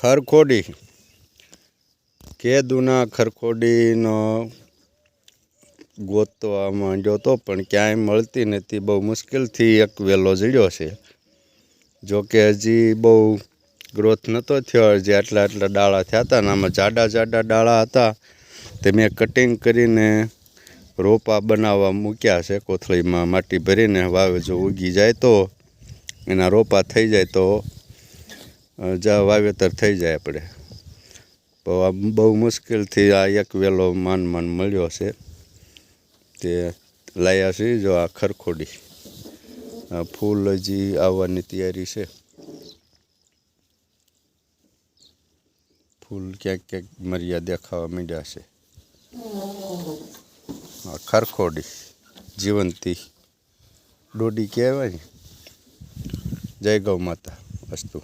ખરખોડી કેદુના ખરખોડીનો ગોતવા માંડ્યો તો પણ ક્યાંય મળતી નથી. બહુ મુશ્કેલથી એક વેલો જડ્યો છે. જોકે હજી બહુ ગ્રોથ નહોતો થયો. હજી આટલા ડાળા થયા હતા ને આમાં જાડા ડાળા હતા તે મેં કટિંગ કરીને રોપા બનાવવા મૂક્યા છે. કોથળીમાં માટી ભરીને વાવે જો ઉગી જાય તો એના રોપા થઈ જાય તો વાવેતર થઈ જાય આપણે. તો આ બહુ મુશ્કેલથી આ એક વેલો માન મળ્યો છે તે લાયા છે. જો આ ખરખોડી ફૂલ હજી આવવાની તૈયારી છે. ફૂલ ક્યાંક મર્યા દેખાવા માંડ્યા છે. આ ખરખોડી જીવંતી ડોડી કહેવાય ને. જય ગૌ માતા. અસ્તુ.